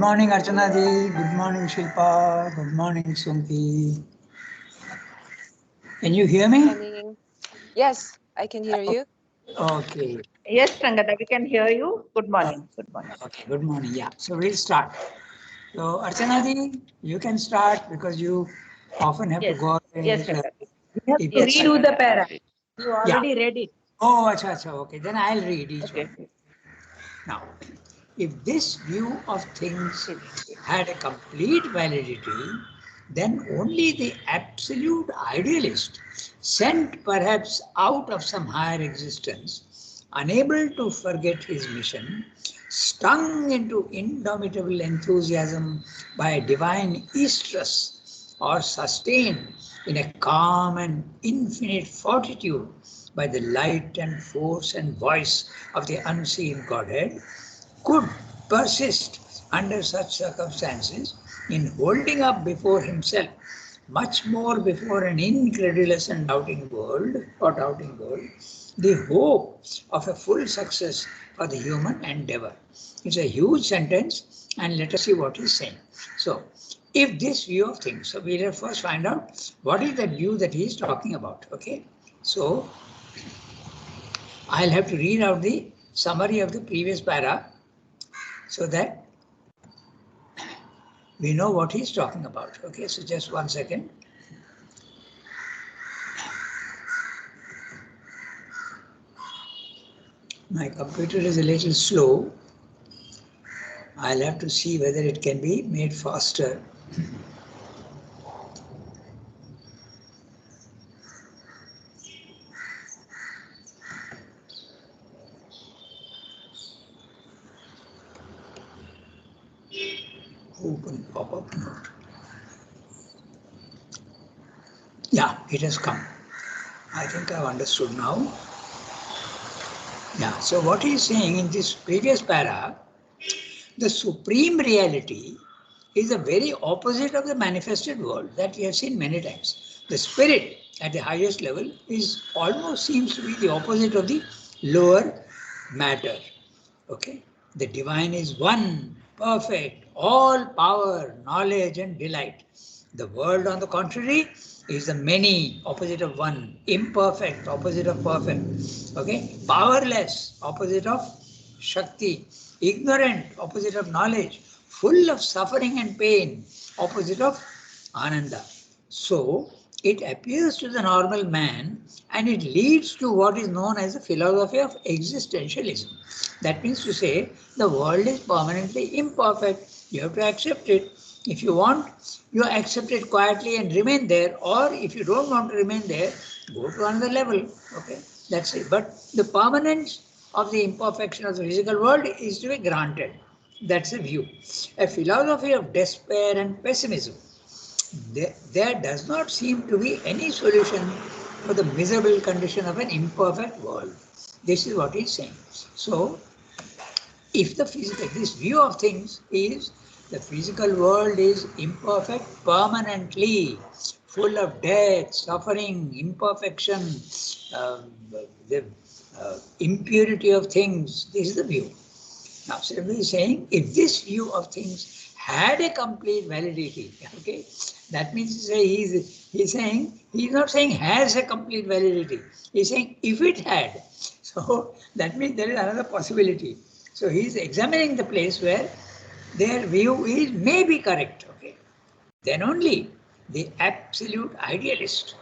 morning, Archana Ji. Good morning, Shilpa. Good morning, Sumpi. Can you hear me? Morning. Yes, I can hear you. Okay. Yes, Rangada, we can hear you. Good morning. Good morning. Okay. Good morning. Yeah. So we'll start. So Archana Ji, you can start because you often have to Yes. go. Yes, Rangada. We have to Yes. redo the para. You Yeah. already read it. Oh, acha, acha. Okay. Then I'll read each Okay. one. Now, if this view of things had a complete validity, then only the absolute idealist, sent perhaps out of some higher existence, unable to forget his mission, stung into indomitable enthusiasm by a divine estrus, or sustained in a calm and infinite fortitude by the light and force and voice of the unseen Godhead, could persist under such circumstances in holding up before himself, much more before an incredulous and doubting world the hope of a full success for the human endeavor. It's a huge sentence, and let us see what he's saying. So, if this view of things, so we'll first find out what is the view that he's talking about. Okay, so I'll have to read out the summary of the previous para so that we know what he's talking about. Okay, so just 1 second. My computer is a little slow. I'll have to see whether it can be made faster. Open pop-up note. Yeah, it has come. I think I've understood now. Yeah, so what he's saying in this previous para, the supreme reality is the very opposite of the manifested world that we have seen many times. The spirit at the highest level is almost seems to be the opposite of the lower matter. Okay, the divine is one, perfect, all power, knowledge, and delight. The world, on the contrary, is the many, opposite of one, imperfect, opposite of perfect. Okay, powerless, opposite of Shakti, ignorant, opposite of knowledge, full of suffering and pain, opposite of Ananda. So, it appears to the normal man and it leads to what is known as the philosophy of existentialism. That means to say the world is permanently imperfect. You have to accept it. If you want, you accept it quietly and remain there, or if you don't want to remain there, go to another level. Okay, that's it. But the permanence of the imperfection of the physical world is to be granted. That's a view. A philosophy of despair and pessimism. There does not seem to be any solution for the miserable condition of an imperfect world. This is what he's saying. So, if the physical, this view of things is the physical world is imperfect permanently, full of death, suffering, imperfection, the impurity of things, this is the view. Now, Srimati is saying, if this view of things had a complete validity, okay, that means he's saying, he's not saying has a complete validity. He's saying if it had. So that means there is another possibility. So he's examining the place where their view is maybe correct, okay. Then only the absolute idealist,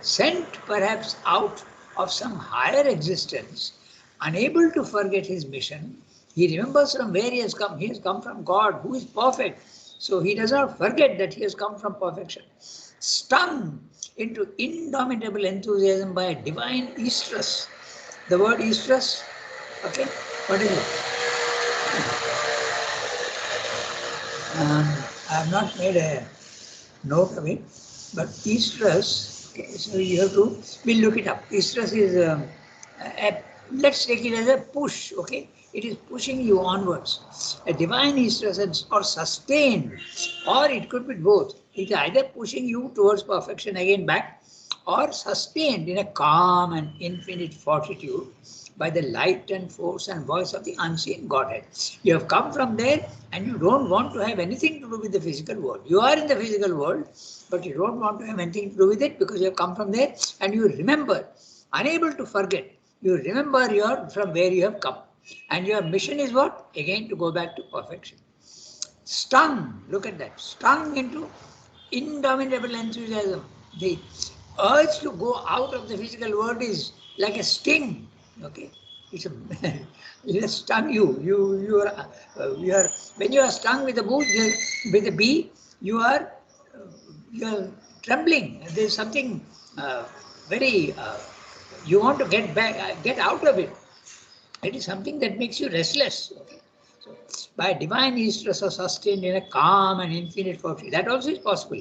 sent perhaps out of some higher existence, unable to forget his mission, he remembers from where he has come. He has come from God, who is perfect. So he does not forget that he has come from perfection. Stung into indomitable enthusiasm by a divine estrus. The word estrus, okay, what is it? I have not made a note of it, but estrus, okay, so you have to, we'll look it up. Estrus is, let's take it as a push, okay? It is pushing you onwards. A divine estrus or sustained, or it could be both. It is either pushing you towards perfection again back, or sustained in a calm and infinite fortitude by the light and force and voice of the unseen Godhead. You have come from there and you don't want to have anything to do with the physical world. You are in the physical world, but you don't want to have anything to do with it because you have come from there and you remember, unable to forget. You remember from where you have come. And your mission is what? Again, to go back to perfection. Stung, look at that, stung into indomitable enthusiasm. The urge to go out of the physical world is like a sting. Okay, it's a it will stung you. You are when you are stung with a bee, you are trembling. There's something very you want to get back, get out of it. It is something that makes you restless. Okay? So, by divine estrus or sustained in a calm and infinite fortitude, that also is possible.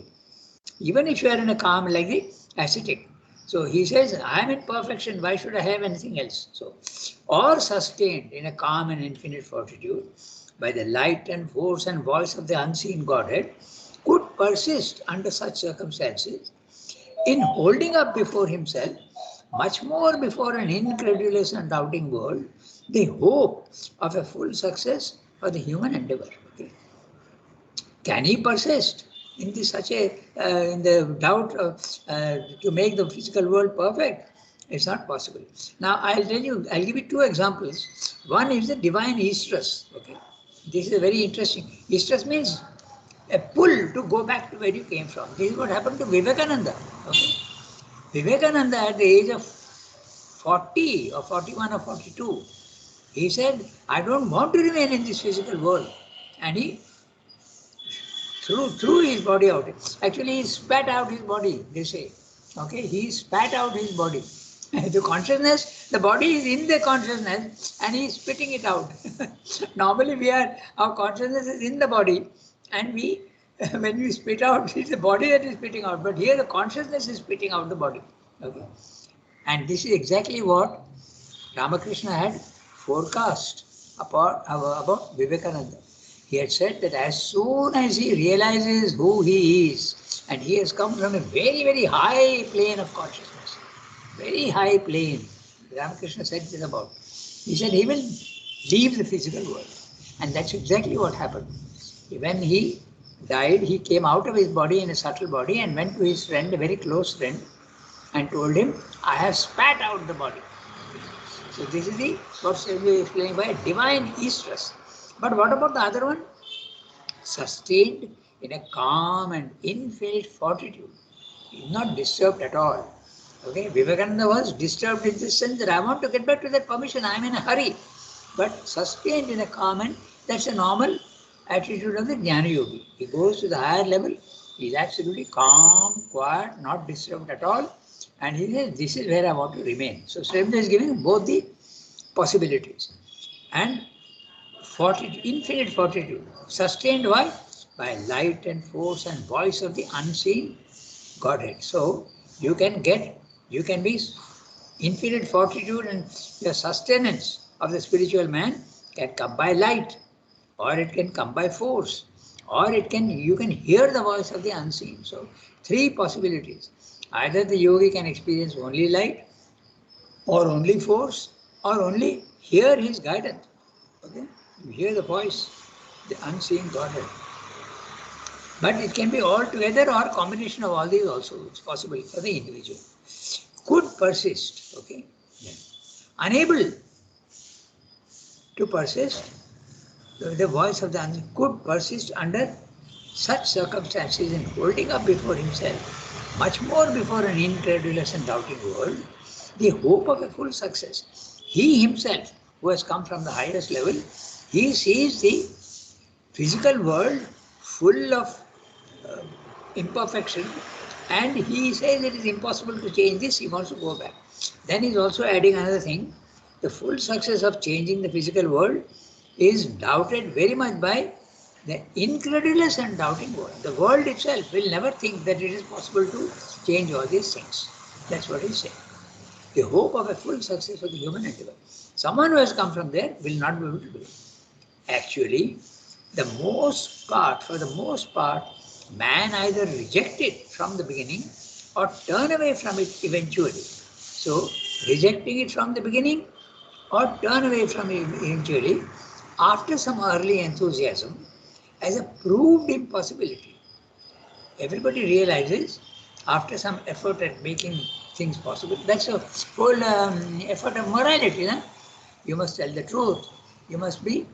Even if you are in a calm like the ascetic. So he says, I am in perfection, why should I have anything else? So, or sustained in a calm and infinite fortitude by the light and force and voice of the unseen Godhead, could persist under such circumstances in holding up before himself, much more before an incredulous and doubting world, the hope of a full success for the human endeavor. Okay. Can he persist in in the doubt to make the physical world perfect? It's not possible. Now I'll give you two examples. One is the divine estrus. Okay, this is very interesting. Estrus means a pull to go back to where you came from. This is what happened to Vivekananda. Okay? Vivekananda at the age of 40 or 41 or 42, he said, I don't want to remain in this physical world. And he threw his body out. Actually, he spat out his body, they say. Okay, he spat out his body. The consciousness, the body is in the consciousness and he is spitting it out. Normally, our consciousness is in the body and when we spit out, it's the body that is spitting out. But here the consciousness is spitting out the body. Okay, and this is exactly what Ramakrishna had forecast about Vivekananda. He had said that as soon as he realizes who he is, and he has come from a very, very high plane of consciousness, very high plane, Ramakrishna said this about. He said he will leave the physical world. And that's exactly what happened. When he died, he came out of his body in a subtle body and went to his friend, a very close friend, and told him, I have spat out the body. So this is what we explained by divine estrus. But what about the other one? Sustained in a calm and infinite fortitude. He is not disturbed at all. Okay, Vivekananda was disturbed in the sense that I want to get back to that permission, I am in a hurry. But sustained in a calm, and that's a normal attitude of the Jnana Yogi. He goes to the higher level, he is absolutely calm, quiet, not disturbed at all. And he says, this is where I want to remain. So Sri Aurobindo is giving both the possibilities. And infinite fortitude, sustained why? By light and force and voice of the unseen Godhead. So you can be infinite fortitude, and the sustenance of the spiritual man can come by light, or it can come by force, or you can hear the voice of the unseen. So three possibilities. Either the yogi can experience only light, or only force, or only hear his guidance. Okay? You hear the voice, the unseen Godhead. But it can be all together or combination of all these also. It's possible for the individual. Could persist, okay? Yeah. Unable to persist, the voice of the unseen could persist under such circumstances in holding up before himself, much more before an incredulous and doubting world, the hope of a full success. He himself, who has come from the highest level, he sees the physical world full of imperfection, and he says it is impossible to change this, he wants to go back. Then he's also adding another thing, the full success of changing the physical world is doubted very much by the incredulous and doubting world. The world itself will never think that it is possible to change all these things. That's what he's saying. The hope of a full success of the human endeavor. Someone who has come from there will not be able to do it. Actually, for the most part, man either reject it from the beginning or turn away from it eventually. So, rejecting it from the beginning or turn away from it eventually after some early enthusiasm as a proved impossibility. Everybody realizes after some effort at making things possible. That's a whole effort of morality. No? You must tell the truth. You must be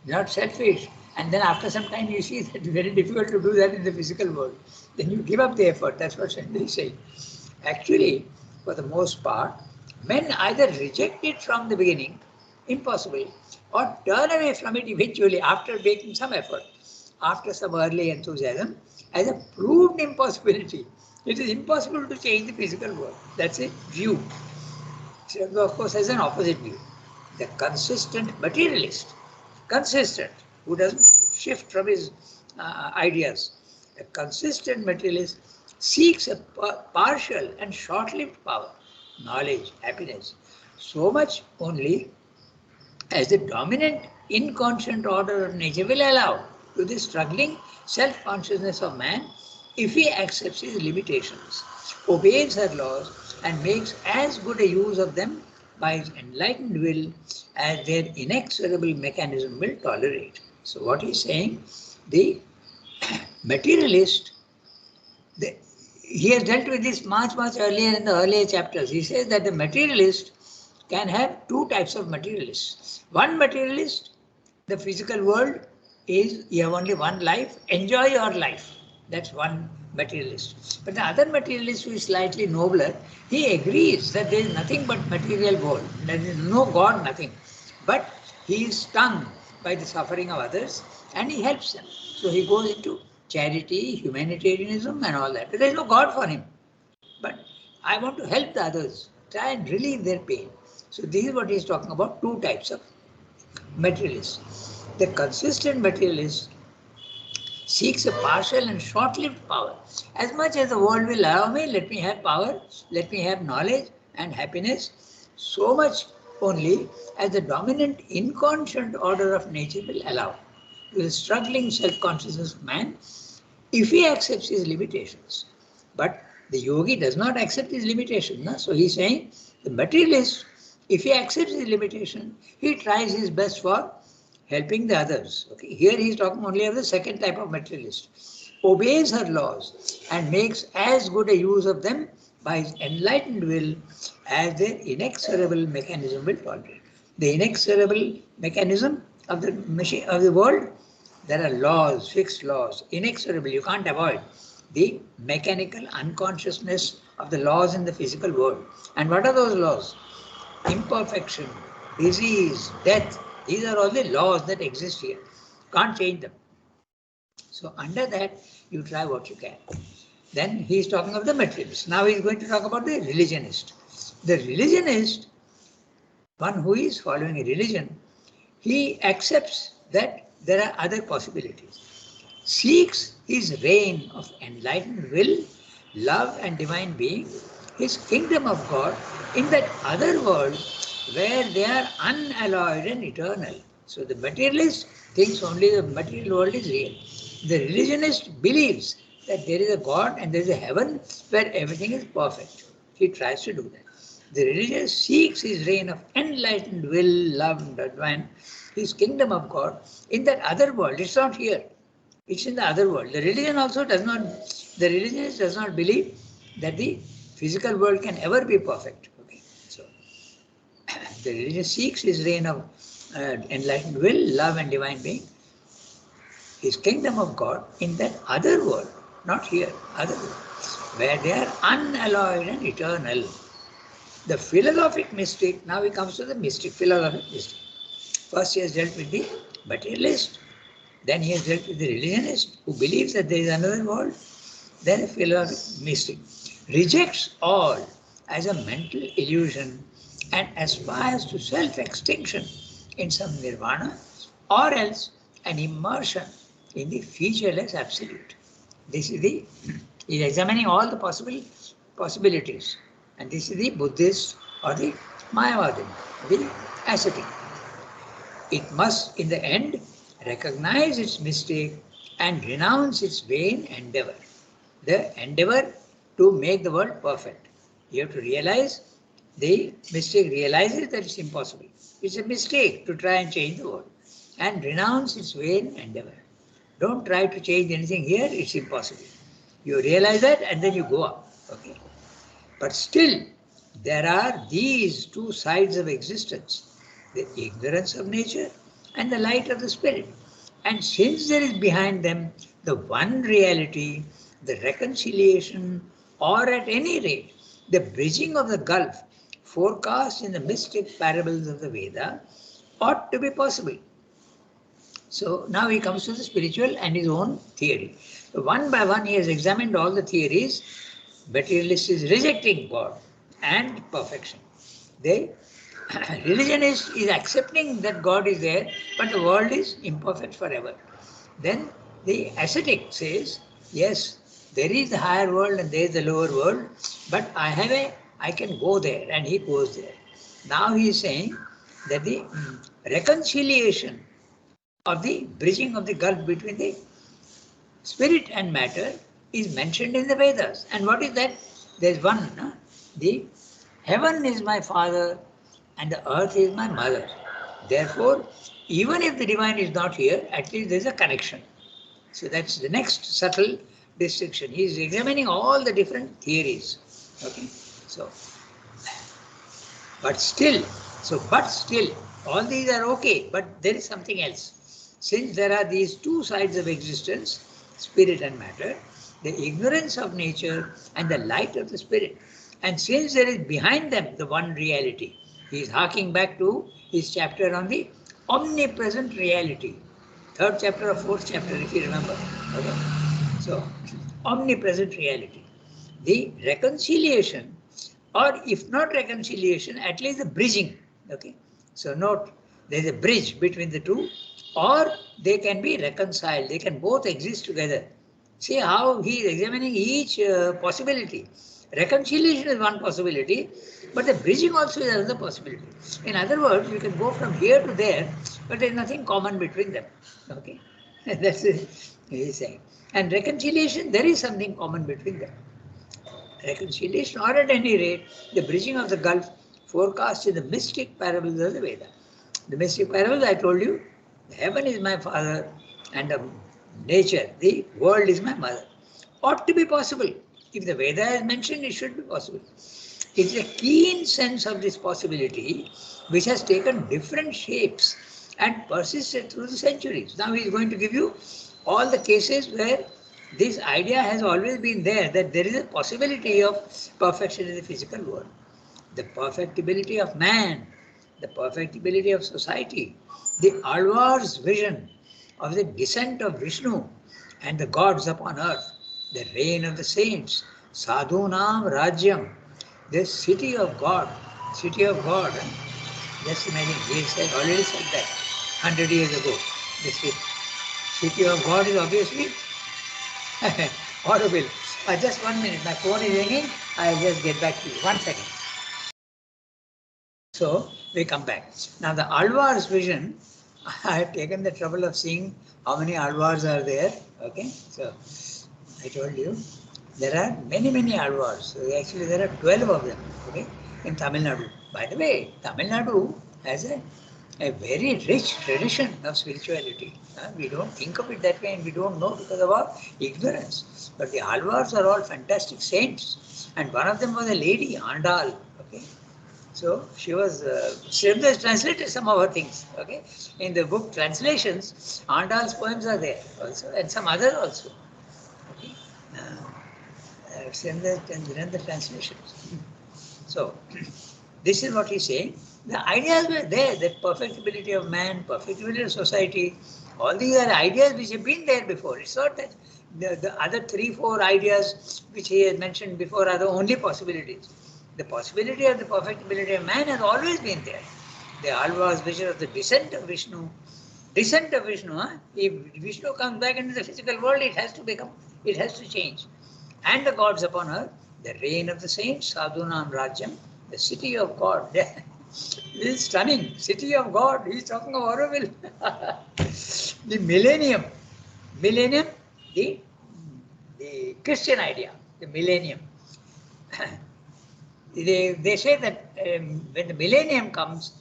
not selfish. And then after some time you see that it's very difficult to do that in the physical world. Then you give up the effort. That's what Sandhi is saying. Actually, for the most part, men either reject it from the beginning, impossible, or turn away from it eventually after making some effort, after some early enthusiasm, as a proved impossibility. It is impossible to change the physical world. That's a view. Sri of course, has an opposite view. The consistent materialist, consistent, who doesn't shift from his ideas. A consistent materialist seeks a partial and short-lived power, knowledge, happiness, so much only as the dominant inconscient order of nature will allow to the struggling self-consciousness of man if he accepts his limitations, obeys her laws, and makes as good a use of them by his enlightened will as their inexorable mechanism will tolerate. So what he's saying, the materialist, he has dealt with this much earlier in the earlier chapters. He says that the materialist can have two types of materialists. One materialist, the physical world is, you have only one life, enjoy your life. That's one materialist. But the other materialist who is slightly nobler, he agrees that there is nothing but material world. There is no God, nothing. But he is stung by the suffering of others and he helps them. So he goes into charity, humanitarianism and all that. There is no God for him. But I want to help the others, try and relieve their pain. So this is what he is talking about, two types of materialists. The consistent materialist seeks a partial and short-lived power. As much as the world will allow me, let me have power, let me have knowledge and happiness, so much only as the dominant inconscient order of nature will allow to the struggling self-consciousness of man if he accepts his limitations. But the yogi does not accept his limitation. No? So he's saying the materialist, if he accepts his limitation, he tries his best for helping the others. Okay? Here he is talking only of the second type of materialist. Obeys her laws and makes as good a use of them by his enlightened will as their inexorable mechanism will tolerate. The inexorable mechanism of the machine of the world, there are laws, fixed laws, inexorable, you can't avoid. The mechanical unconsciousness of the laws in the physical world. And what are those laws? Imperfection, disease, death. These are all the laws that exist here. Can't change them. So under that, you try what you can. Then he is talking of the materialist. Now he is going to talk about the religionist. The religionist, one who is following a religion, he accepts that there are other possibilities. Seeks his reign of enlightened will, love and divine being, his kingdom of God in that other world where they are unalloyed and eternal. So the materialist thinks only the material world is real. The religionist believes that there is a God and there is a heaven where everything is perfect. He tries to do that. The religious seeks his reign of enlightened will, love and divine, his kingdom of God in that other world. It's not here. It's in the other world. The religion also does not, the religionist does not believe that the physical world can ever be perfect. Okay, so the religion seeks his reign of enlightened will, love and divine being, his kingdom of God in that other world, not here, other world, where they are unalloyed and eternal. The philosophic mystic, now he comes to the mystic, philosophic mystic. First he has dealt with the materialist, then he has dealt with the religionist who believes that there is another world, then a philosophic mystic rejects all as a mental illusion and aspires to self-extinction in some nirvana or else an immersion in the featureless absolute. This is the, he is examining all the possibilities. And this is the Buddhist or the Mayavadi, the ascetic. It must, in the end, recognize its mistake and renounce its vain endeavor. The endeavor to make the world perfect. You have to realize the mistake, realizes that it's impossible. It's a mistake to try and change the world. And renounce its vain endeavor. Don't try to change anything here, it's impossible. You realize that and then you go up. Okay. But still, there are these two sides of existence, the ignorance of nature and the light of the spirit. And since there is behind them the one reality, the reconciliation, or at any rate, the bridging of the gulf forecast in the mystic parables of the Veda, ought to be possible. So now he comes to the spiritual and his own theory. So one by one, he has examined all the theories. Materialist is rejecting God and perfection. Religionist is accepting that God is there, but the world is imperfect forever. Then the ascetic says, yes, there is the higher world and there is the lower world, but I can go there, and he goes there. Now he is saying that the reconciliation of the bridging of the gulf between the spirit and matter is mentioned in the Vedas. And what is that? There's one, the heaven is my father and the earth is my mother. Therefore, even if the divine is not here, at least there's a connection. So that's the next subtle distinction. He is examining all the different theories. Okay, so but still, all these are okay, but there is something else. Since there are these two sides of existence, spirit and matter, the ignorance of nature and the light of the spirit, and since there is behind them the one reality, he is harking back to his chapter on the omnipresent reality. Third chapter or fourth chapter, if you remember. Okay? So, omnipresent reality. The reconciliation, or if not reconciliation, at least the bridging. Okay? So note, there is a bridge between the two, or they can be reconciled. They can both exist together. See how he is examining each possibility. Reconciliation is one possibility, but the bridging also is another possibility. In other words, you can go from here to there, but there is nothing common between them. Okay, that's it. He is saying. And reconciliation, there is something common between them. Reconciliation, or at any rate, the bridging of the gulf forecast in the mystic parables of the Veda. The mystic parables, I told you, the heaven is my father and the nature, the world is my mother. Ought to be possible. If the Veda is mentioned, it should be possible. It's a keen sense of this possibility which has taken different shapes and persisted through the centuries. Now he is going to give you all the cases where this idea has always been there, that there is a possibility of perfection in the physical world. The perfectibility of man, the perfectibility of society, the Alvar's vision of the descent of Vishnu and the gods upon earth, the reign of the saints, Sadhunam Rajyam, the city of God, city of God. Just imagine, he said, already said that 100 years ago. The city of God is obviously audible. Just 1 minute, my phone is ringing. I'll just get back to you. 1 second. So we come back. Now the Alvar's vision, I have taken the trouble of seeing how many Alvars are there. Okay, so I told you there are many Alvars. So actually there are 12 of them. Okay, in Tamil Nadu. By the way, Tamil Nadu has a very rich tradition of spirituality. We don't think of it that way, and we don't know because of our ignorance. But the Alvars are all fantastic saints, and one of them was a lady, Andal. Okay. So she was, Srimdas translated some of her things, okay. In the book translations, Andal's poems are there also, and some others also. Okay. Srimdas and the translations. So, this is what he's saying. The ideas were there, that perfectibility of man, perfectibility of society, all these are ideas which have been there before. It's not that the other 3-4 ideas which he has mentioned before are the only possibilities. The possibility of the perfectibility of man has always been there. The Alva's vision of the descent of Vishnu. Descent of Vishnu, if Vishnu comes back into the physical world, it has to change. And the gods upon earth, the reign of the saints, Sadhunam Rajyam, the city of God. This is stunning. City of God. He's talking of Auroville. The millennium. Millennium, the Christian idea, the millennium. They say that when the millennium comes,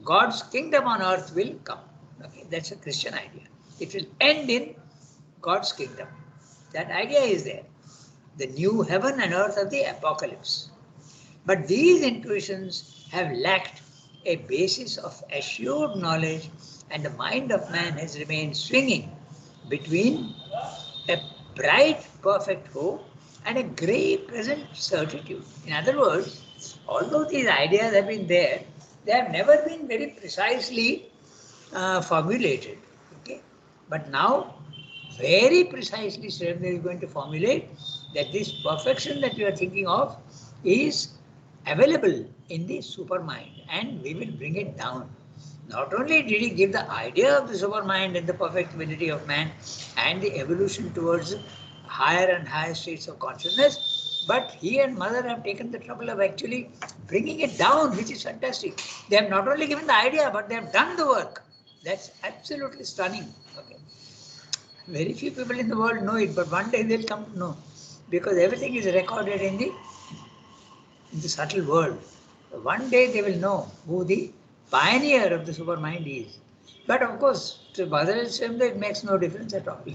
God's kingdom on earth will come. Okay, that's a Christian idea. It will end in God's kingdom. That idea is there. The new heaven and earth of the apocalypse. But these intuitions have lacked a basis of assured knowledge, and the mind of man has remained swinging between a bright, perfect hope and a grey present certitude. In other words, although these ideas have been there, they have never been very precisely formulated. Okay? But now, very precisely, Srinath is going to formulate that this perfection that you are thinking of is available in the supermind, and we will bring it down. Not only did he give the idea of the supermind and the perfectibility of man and the evolution towards higher and higher states of consciousness, but he and mother have taken the trouble of actually bringing it down, which is fantastic. They have not only given the idea, but they have done the work. That's absolutely stunning. Okay. Very few people in the world know it, but one day they'll come to know, because everything is recorded in the subtle world. One day they will know who the pioneer of the supermind is. But of course, to Bhadra and Srimda, it makes no difference at all.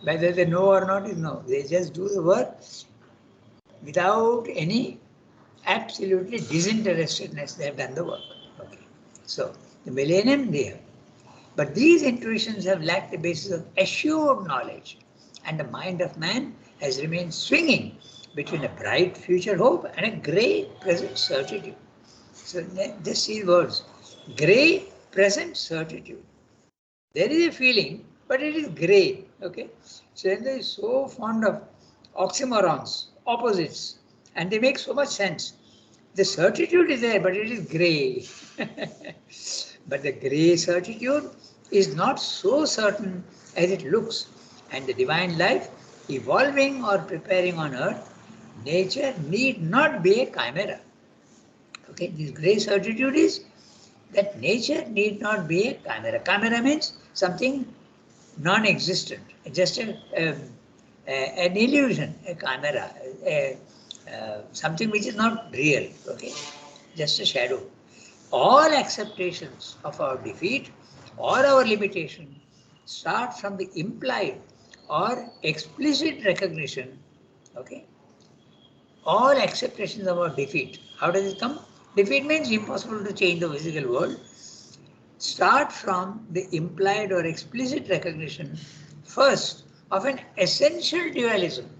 Whether they know or not is no. They just do the work without any absolutely disinterestedness. They have done the work. Okay. So, the millennium there. But these intuitions have lacked the basis of assured knowledge, and the mind of man has remained swinging between a bright future hope and a grey present certitude. So just see words, grey present certitude. There is a feeling, but it is grey. Okay, Surendra is so fond of oxymorons, opposites, and they make so much sense. The certitude is there, but it is grey. But the grey certitude is not so certain as it looks, and the divine life evolving or preparing on earth, nature need not be a chimera. Okay, this grey certitude is that nature need not be a chimera. Chimera means something non-existent, just an illusion, a chimera, something which is not real. Okay, just a shadow. All acceptations of our defeat or our limitation start from the implied or explicit recognition. Okay, all acceptations of our defeat. How does it come? Defeat means impossible to change the physical world. Start from the implied or explicit recognition first of an essential dualism.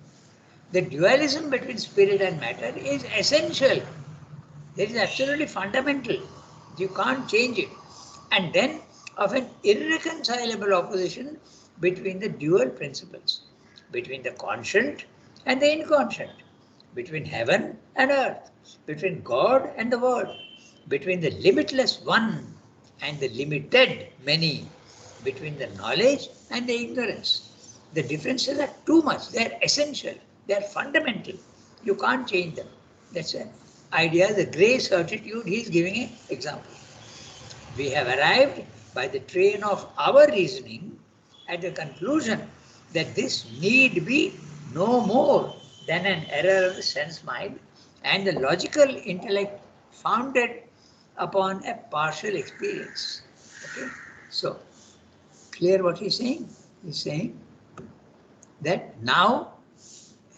The dualism between spirit and matter is essential. It is absolutely fundamental. You can't change it. And then of an irreconcilable opposition between the dual principles, between the conscient and the inconscient, between heaven and earth, between God and the world, between the limitless one and the limited many, between the knowledge and the ignorance. The differences are too much. They are essential. They are fundamental. You can't change them. That's an idea, the grey certitude he is giving an example. We have arrived by the train of our reasoning at the conclusion that this need be no more than an error of the sense mind and the logical intellect founded upon a partial experience. Okay? So, clear what he's saying? He's saying that now,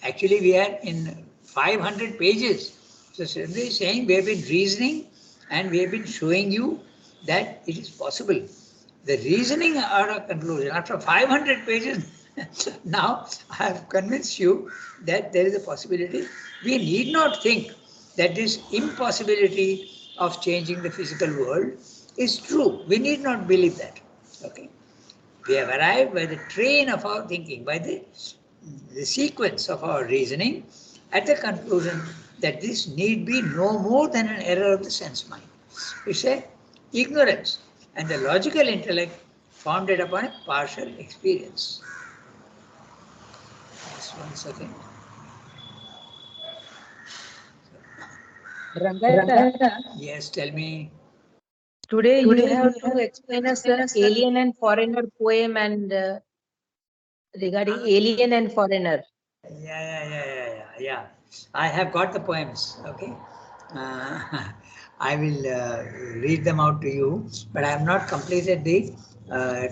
actually we are in 500 pages. So, Srinath is saying we have been reasoning and we have been showing you that it is possible. The reasoning are a conclusion. After 500 pages, now I have convinced you that there is a possibility. We need not think that this impossibility of changing the physical world is true. We need not believe that. Okay? We have arrived by the train of our thinking, by the sequence of our reasoning, at the conclusion that this need be no more than an error of the sense mind. It's a ignorance and the logical intellect founded upon a partial experience. Just 1 second. Rangayata, Yes, tell me. today you have to explain us the alien and foreigner poem and regarding alien and foreigner. Yeah. I have got the poems. Okay. I will read them out to you, but I have not completed the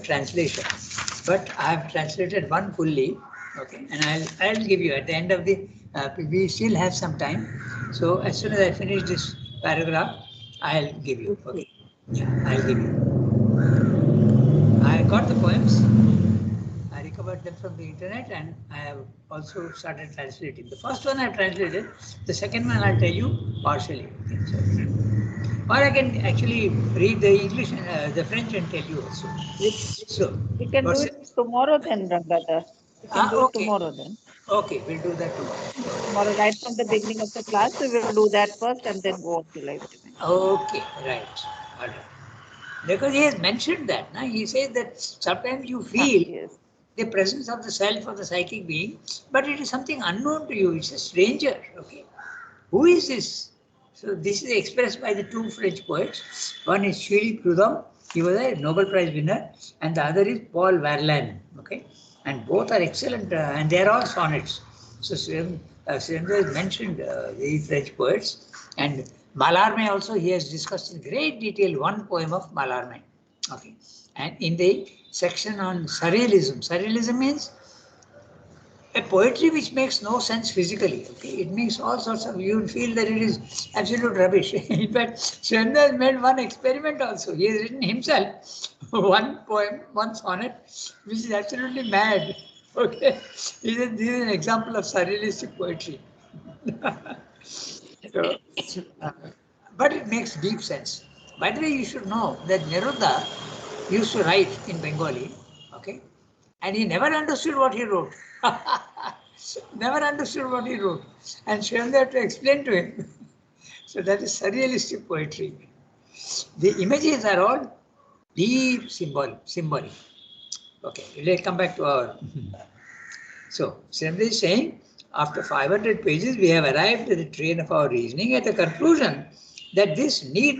translation. But I have translated one fully, okay, and I'll give you at the end of the. We still have some time, so as soon as I finish this paragraph, I'll give you. Okay, yeah, I'll give you. I got the poems. I recovered them from the internet, and I have also started translating. The first one I have translated, the second one I'll tell you partially. Okay, so, or I can actually read the English, the French and tell you also. So, We can do it tomorrow then, Rangadhar. We can do it okay. tomorrow then. Okay, we'll do that tomorrow. Tomorrow, right from the beginning of the class, we will do that first and then go on to live streaming. Okay, right. All right. Because he has mentioned that. Now he says that sometimes you feel Yes. the presence of the self or the psychic being, but it is something unknown to you. It's a stranger. Okay. Who is this? So this is expressed by the two French poets. One is Jules Proudhon, he was a Nobel Prize winner, and the other is Paul Verlaine. Okay, and both are excellent, and they are all sonnets. So Surendra has mentioned the French poets, and Mallarmé also he has discussed in great detail one poem of Mallarmé. Okay, and in the section on surrealism, surrealism means a poetry which makes no sense physically. Okay, it makes all sorts of, you will feel that it is absolute rubbish. In fact, Surendra has made one experiment also. He has written himself one poem, one sonnet, which is absolutely mad. Okay, he said this is an example of surrealistic poetry. So, but it makes deep sense. By the way, you should know that Neruda used to write in Bengali, okay, and he never understood what he wrote. Never understood what he wrote. And Surendra had to explain to him. So that is surrealistic poetry. The images are all deep symbolic. Okay, let's come back to our. So Surendra is saying, after 500 pages, we have arrived at the train of our reasoning at the conclusion that this need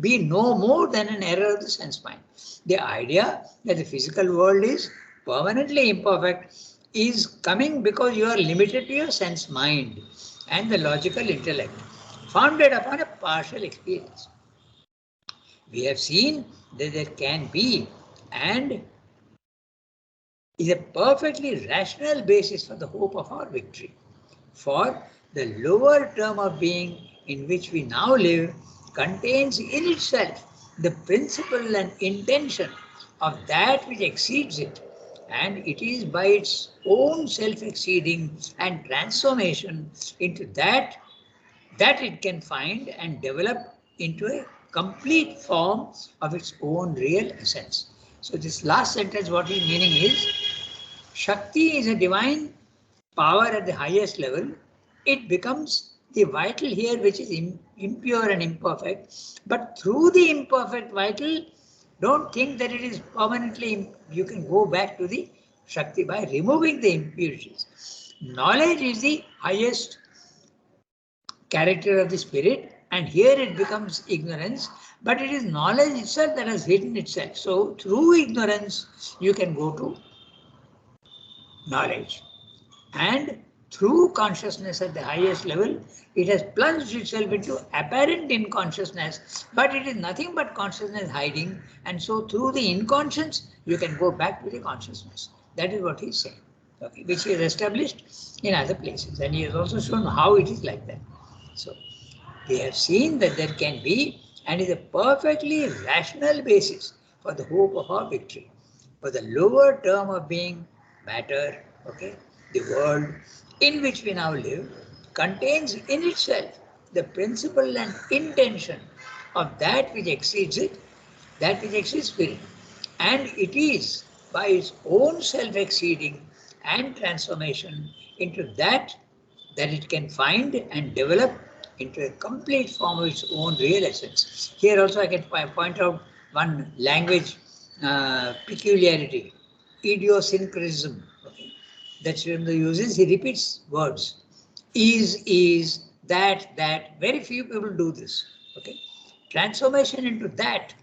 be no more than an error of the sense mind. The idea that the physical world is permanently imperfect is coming because you are limited to your sense mind and the logical intellect, founded upon a partial experience. We have seen that there can be and is a perfectly rational basis for the hope of our victory. For the lower term of being in which we now live contains in itself the principle and intention of that which exceeds it, and it is by its own self-exceeding and transformation into that it can find and develop into a complete form of its own real essence. So this last sentence, what his meaning is, Shakti is a divine power at the highest level. It becomes the vital here which is impure and imperfect. But through the imperfect vital, don't think that it is permanently, you can go back to the Shakti by removing the impurities. Knowledge is the highest character of the spirit, and here it becomes ignorance, but it is knowledge itself that has hidden itself. So through ignorance, you can go to knowledge. And through consciousness at the highest level, it has plunged itself into apparent inconsciousness, but it is nothing but consciousness hiding. And so through the inconscience, you can go back to the consciousness. That is what he is saying, okay, which he has established in other places. And he has also shown how it is like that. So we have seen that there can be and is a perfectly rational basis for the hope of our victory. For the lower term of being, matter, okay, the world in which we now live contains in itself the principle and intention of that which exceeds it, that which exceeds spirit. And it is by its own self-exceeding and transformation into that it can find and develop into a complete form of its own real essence. Here also I can point out one language peculiarity, idiosyncrasm, okay, that Surendra uses. He repeats words. Is, that. Very few people do this. Okay, transformation into that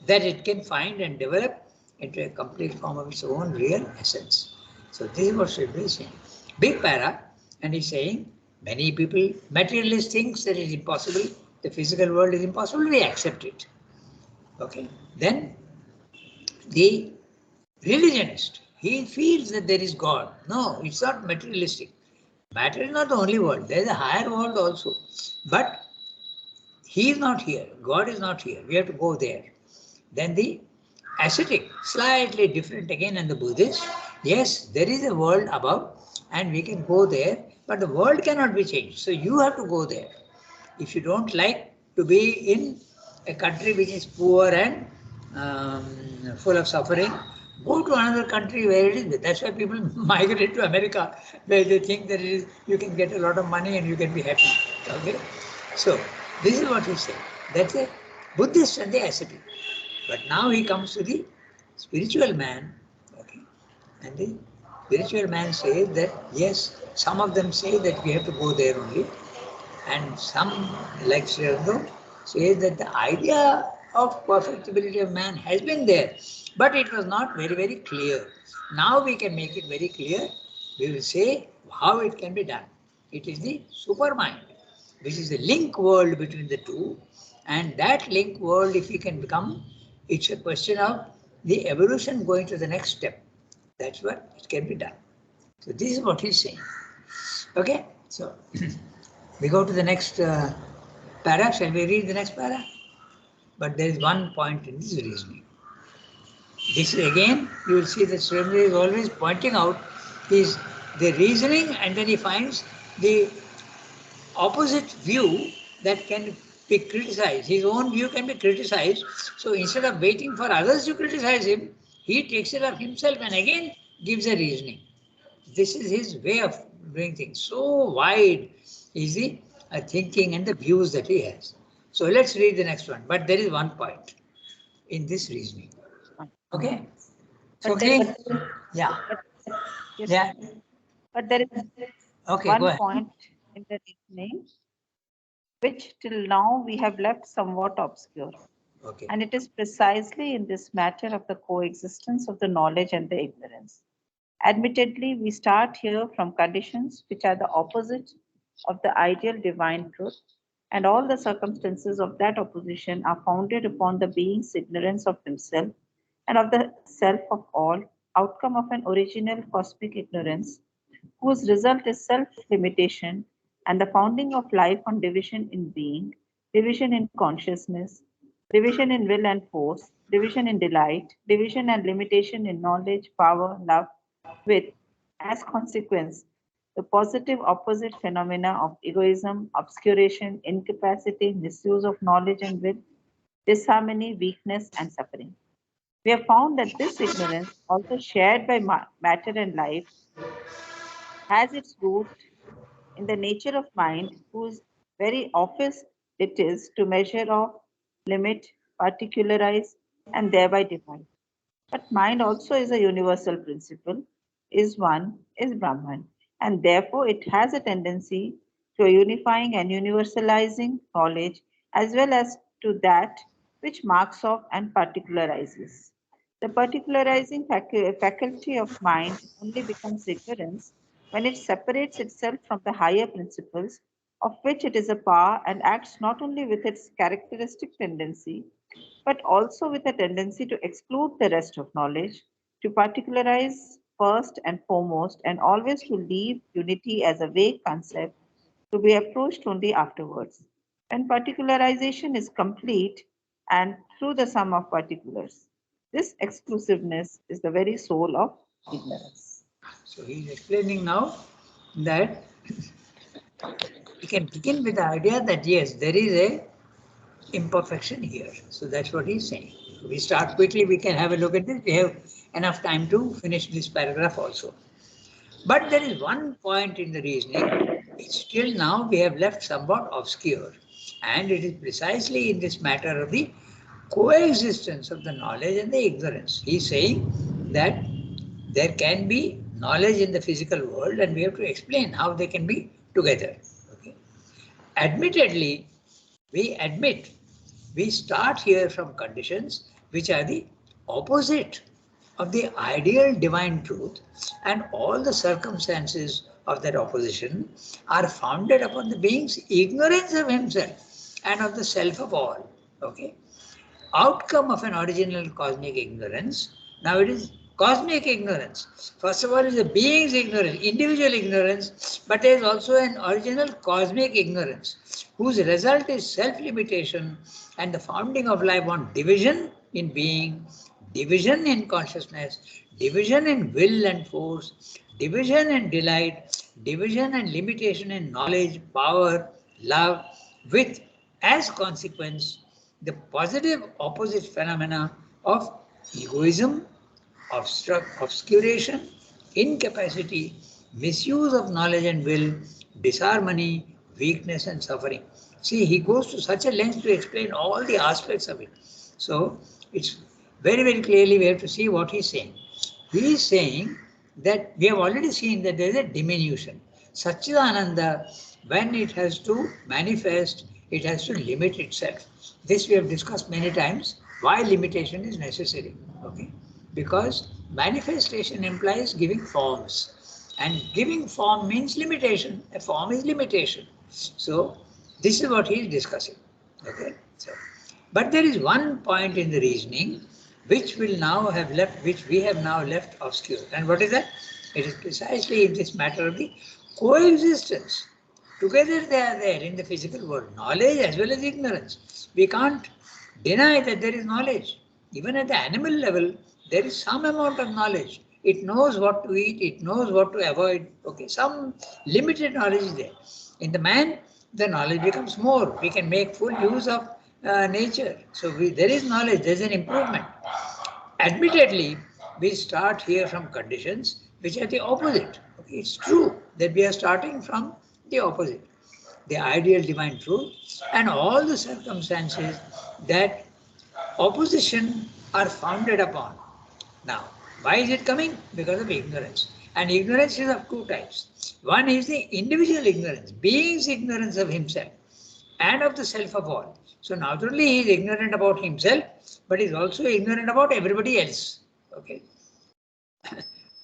it can find and develop into a complete form of its own real essence. So this is what Surendra is saying. Big para, and he's saying Many people, materialists thinks that it is impossible, the physical world is impossible, we accept it. Okay, then the religionist, he feels that there is God. No, it's not materialistic. Matter is not the only world, there is a higher world also. But he is not here, God is not here, we have to go there. Then the ascetic, slightly different again, and the Buddhist, yes, there is a world above and we can go there, but the world cannot be changed. So you have to go there. If you don't like to be in a country which is poor and full of suffering, go to another country where it is. That's why people migrate to America, where they think that you can get a lot of money and you can be happy. Okay, so this is what he said. That's a Buddhist and the ascetic. But now he comes to the spiritual man. Okay, and the spiritual man says that yes, some of them say that we have to go there only. And some, like Sri Aurobindo, says that the idea of perfectibility of man has been there, but it was not very, very clear. Now we can make it very clear. We will say how it can be done. It is the supermind, which is the link world between the two. And that link world, if we can become, it's a question of the evolution going to the next step. That's what it can be done. So this is what he's saying. Okay, so we go to the next para. Shall we read the next para? But there is one point in this reasoning. This is again, you will see that Sri Aurobindo is always pointing out the reasoning, and then he finds the opposite view that can be criticized. His own view can be criticized. So instead of waiting for others to criticize him, he takes it up himself and again gives a reasoning. This is his way of doing things. So wide is the thinking and the views that he has. So let's read the next one. But there is one point in this reasoning. Okay. So clear? Yeah. Yes. Yeah. But there is Okay. Go one ahead. point in the reasoning which till now we have left somewhat obscure. Okay. And it is precisely in this matter of the coexistence of the knowledge and the ignorance. Admittedly, we start here from conditions which are the opposite of the ideal divine truth, and all the circumstances of that opposition are founded upon the being's ignorance of himself and of the self of all, outcome of an original cosmic ignorance, whose result is self-limitation and the founding of life on division in being, division in consciousness, division in will and force, division in delight, division and limitation in knowledge, power, love, with, as consequence, the positive opposite phenomena of egoism, obscuration, incapacity, misuse of knowledge and will, disharmony, weakness, and suffering. We have found that this ignorance, also shared by matter and life, has its root in the nature of mind, whose very office it is to measure off, limit, particularize, and thereby divide. But mind also is a universal principle, is one, is Brahman, and therefore it has a tendency to a unifying and universalizing knowledge as well as to that which marks off and particularizes. The particularizing faculty of mind only becomes ignorance when it separates itself from the higher principles of which it is a power and acts not only with its characteristic tendency, but also with a tendency to exclude the rest of knowledge, to particularize first and foremost, and always to leave unity as a vague concept to be approached only afterwards. When particularization is complete and through the sum of particulars, this exclusiveness is the very soul of ignorance. So he is explaining now that we can begin with the idea that yes, there is a imperfection here. So that's what he's saying. We start quickly, we can have a look at this. We have enough time to finish this paragraph also. But there is one point in the reasoning which still now we have left somewhat obscure. And it is precisely in this matter of the coexistence of the knowledge and the ignorance. He's saying that there can be knowledge in the physical world and we have to explain how they can be together. Okay. Admittedly, we admit we start here from conditions which are the opposite of the ideal divine truth, and all the circumstances of that opposition are founded upon the being's ignorance of himself and of the self of all. Okay. Outcome of an original cosmic ignorance. Now it is cosmic ignorance. First of all, is the being's ignorance, individual ignorance, but there is also an original cosmic ignorance, whose result is self-limitation and the founding of life on division in being, division in consciousness, division in will and force, division in delight, division and limitation in knowledge, power, love, with as consequence the positive opposite phenomena of egoism, obscuration, incapacity, misuse of knowledge and will, disharmony, weakness and suffering. See, he goes to such a length to explain all the aspects of it. So it's very, very clearly we have to see what he's saying. He is saying that we have already seen that there is a diminution. Satchidananda, when it has to manifest, it has to limit itself. This we have discussed many times, why limitation is necessary. Okay? Because manifestation implies giving forms. And giving form means limitation. A form is limitation. So this is what he is discussing. Okay? So, but there is one point in the reasoning which will now have left, which we have now left obscure. And what is that? It is precisely in this matter of the coexistence. Together they are there in the physical world, knowledge as well as ignorance. We can't deny that there is knowledge. Even at the animal level, there is some amount of knowledge. It knows what to eat, it knows what to avoid. Okay, some limited knowledge is there. In the man, the knowledge becomes more. We can make full use of nature. So there is knowledge, there is an improvement. Admittedly, we start here from conditions which are the opposite. Okay, it's true that we are starting from the opposite, the ideal divine truth, and all the circumstances that opposition are founded upon. Now, why is it coming? Because of ignorance. And ignorance is of two types. One is the individual ignorance, being's ignorance of himself and of the self of all. So not only he is ignorant about himself, but he is also ignorant about everybody else. Okay.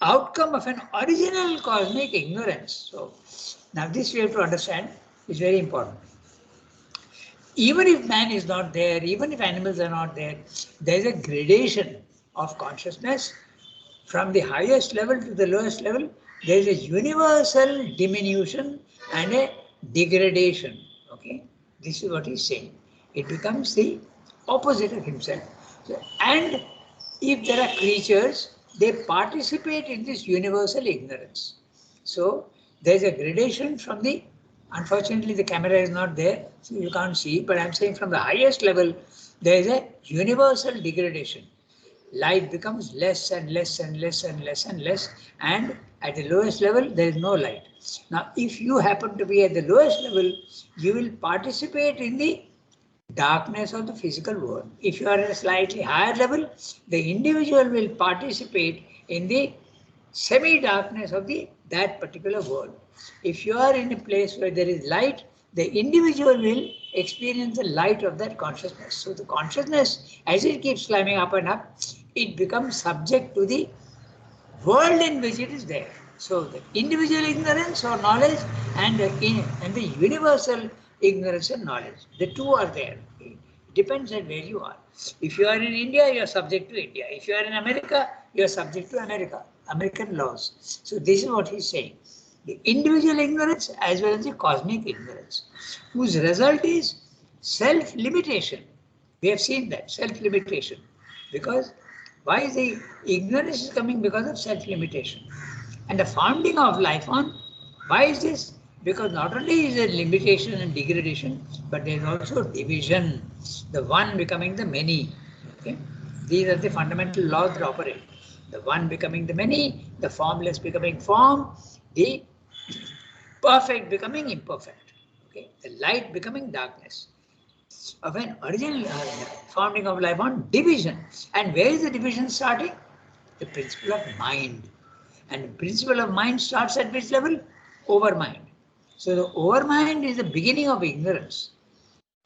Outcome of an original cosmic ignorance. So now this we have to understand is very important. Even if man is not there, even if animals are not there, there is a gradation of consciousness from the highest level to the lowest level. There is a universal diminution and a degradation. Okay, this is what he's saying. It becomes the opposite of himself. So, and if there are creatures, they participate in this universal ignorance. So there is a gradation from the, unfortunately the camera is not there, so you can't see, but I'm saying from the highest level, there is a universal degradation. Light becomes less and less and less and less and less, and at the lowest level, there is no light. Now, if you happen to be at the lowest level, you will participate in the darkness of the physical world. If you are at a slightly higher level, the individual will participate in the semi-darkness of that particular world. If you are in a place where there is light, the individual will experience the light of that consciousness. So the consciousness, as it keeps climbing up and up, it becomes subject to the world in which it is there. So the individual ignorance or knowledge and the universal ignorance and knowledge, the two are there. It depends on where you are. If you are in India, you are subject to India. If you are in America, you are subject to American laws. So this is what he's saying. The individual ignorance as well as the cosmic ignorance, whose result is self-limitation. We have seen that, self-limitation. Because why is the ignorance is coming? Because of self-limitation. And the founding of life on, why is this? Because not only is there limitation and degradation, but there is also division, the one becoming the many. Okay? These are the fundamental laws that operate. The one becoming the many, the formless becoming form, the perfect becoming imperfect. Okay? The light becoming darkness. Of an original founding of life on division. And where is the division starting? The principle of mind. And the principle of mind starts at which level? Overmind. So the overmind is the beginning of ignorance.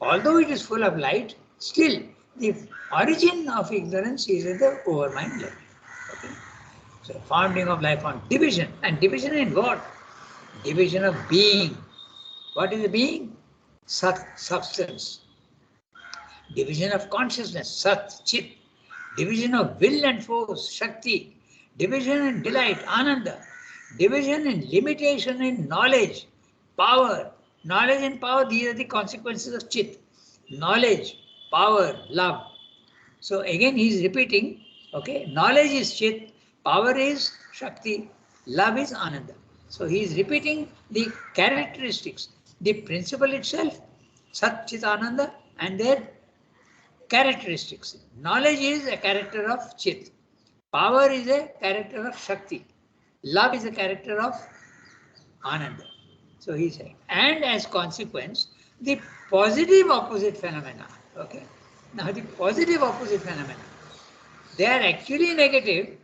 Although it is full of light, still the origin of ignorance is at the overmind level. Okay? So founding of life on division. And division in what? Division of being. What is the being? Sat, substance. Division of consciousness, Sat, Chit. Division of will and force, Shakti. Division in delight, Ananda. Division in limitation in knowledge, power. Knowledge and power, these are the consequences of Chit. Knowledge, power, love. So again he is repeating, okay, knowledge is Chit, power is Shakti, love is Ananda. So he is repeating the characteristics, the principle itself, Sat, Chit, Ananda, and their characteristics. Knowledge is a character of Chit, power is a character of Shakti, love is a character of Ananda. So he said, and as consequence, the positive opposite phenomena. Okay. Now the positive opposite phenomena, they are actually negative,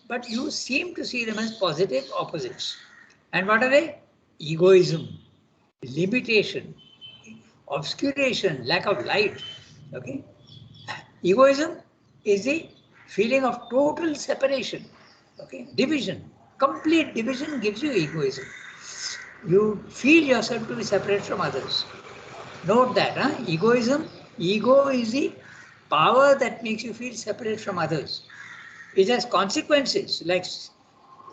but you seem to see them as positive opposites. And what are they? Egoism, limitation, obscuration, lack of light. Okay. Egoism is the feeling of total separation. Okay. Division, complete division gives you egoism. You feel yourself to be separate from others. Note that, huh? Egoism, ego is the power that makes you feel separate from others. It has consequences like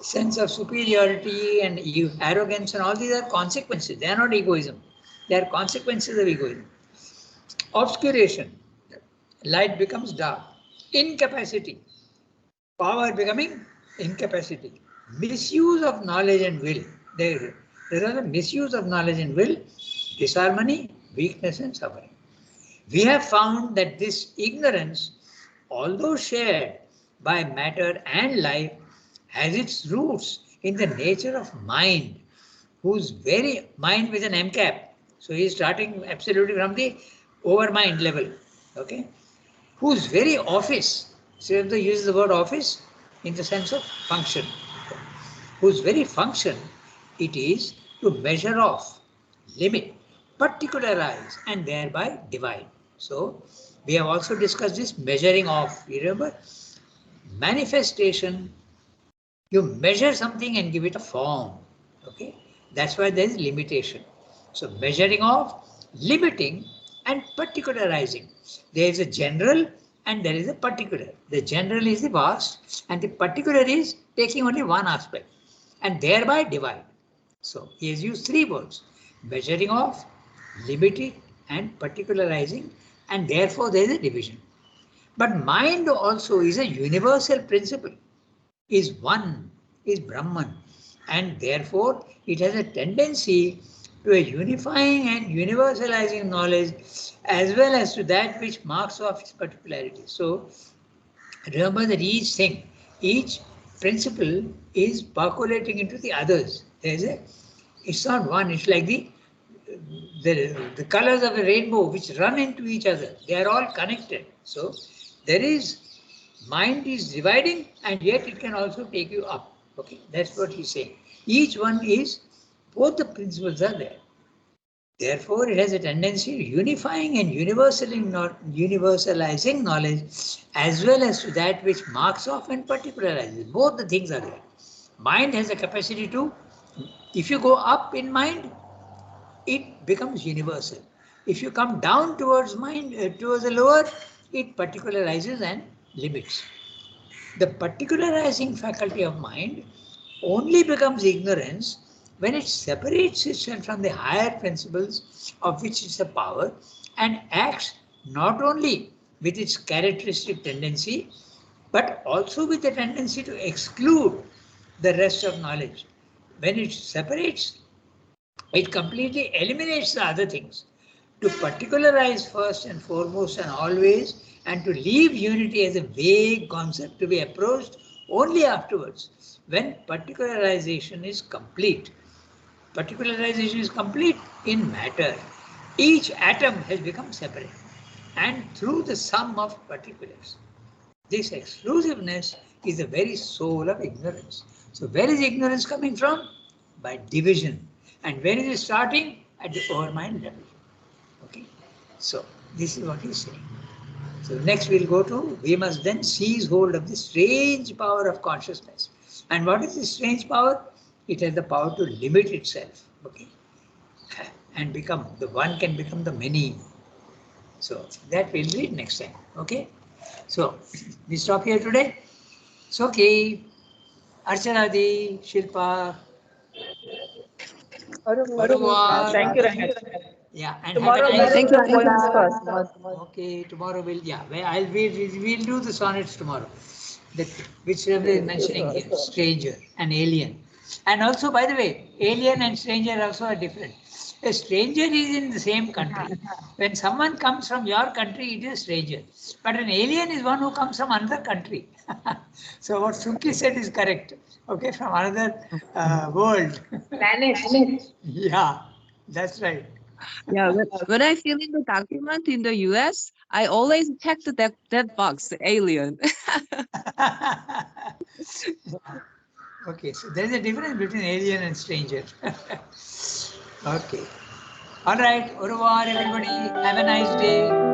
sense of superiority and arrogance, and all these are consequences. They are not egoism. They are consequences of egoism. Obscuration, light becomes dark. Incapacity, power becoming incapacity. Misuse of knowledge and will. There are the misuse of knowledge and will, disharmony, weakness and suffering. We have found that this ignorance, although shared by matter and life, has its roots in the nature of mind, whose very mind with an M cap. So he is starting absolutely from the overmind level. Okay, whose very office, so they use the word office in the sense of function, whose very function it is to measure off, limit, particularize and thereby divide. So we have also discussed this measuring off. You remember? Manifestation, you measure something and give it a form. Okay, that's why there is limitation. So measuring off, limiting and particularizing. There is a general and there is a particular. The general is the vast and the particular is taking only one aspect and thereby divide. So he has used three words: measuring off, limiting and particularizing, and therefore there is a division. But mind also is a universal principle, is one, is Brahman, and therefore it has a tendency to a unifying and universalizing knowledge as well as to that which marks off its particularity. So remember that each thing, each principle is percolating into the others. It's not one, it's like the colors of the rainbow which run into each other. They are all connected. So there is, mind is dividing and yet it can also take you up. Okay, that's what he's saying. Each one is, both the principles are there. Therefore, it has a tendency to unifying and universalizing knowledge as well as to that which marks off and particularizes. Both the things are there. Mind has a capacity to, if you go up in mind, it becomes universal. If you come down towards mind, towards the lower, it particularizes and limits. The particularizing faculty of mind only becomes ignorance when it separates itself from the higher principles of which it's a power and acts not only with its characteristic tendency, but also with the tendency to exclude the rest of knowledge. When it separates, it completely eliminates the other things. To particularize first and foremost and always, and to leave unity as a vague concept to be approached only afterwards, when particularization is complete. Particularization is complete in matter. Each atom has become separate, and through the sum of particulars. This exclusiveness is the very soul of ignorance. So where is ignorance coming from? By division. And where is it starting? At the overmind level. Okay. So this is what he's saying. So next we'll go to, we must then seize hold of the strange power of consciousness. And what is this strange power? it has the power to limit itself, okay, and become, the one can become the many. So that we'll read next time, okay? So we stop here today. It's okay. Archana Di, Shilpa, au revoir. Thank you, Ramesh. Yeah, and Tomorrow have a nice. Thank you, poems first. Okay, tomorrow we'll do the sonnets tomorrow. That which Ramesh is mentioning here, stranger and alien. And also, by the way, alien and stranger also are different. A stranger is in the same country. When someone comes from your country, it is stranger. But an alien is one who comes from another country. So what Suki said is correct. Okay, from another world. Planet. Yeah, that's right. Yeah, when I fill in the document in the US, I always check that box, alien. Okay, so there is a difference between alien and stranger. Okay. All right. Au revoir, everybody. Have a nice day.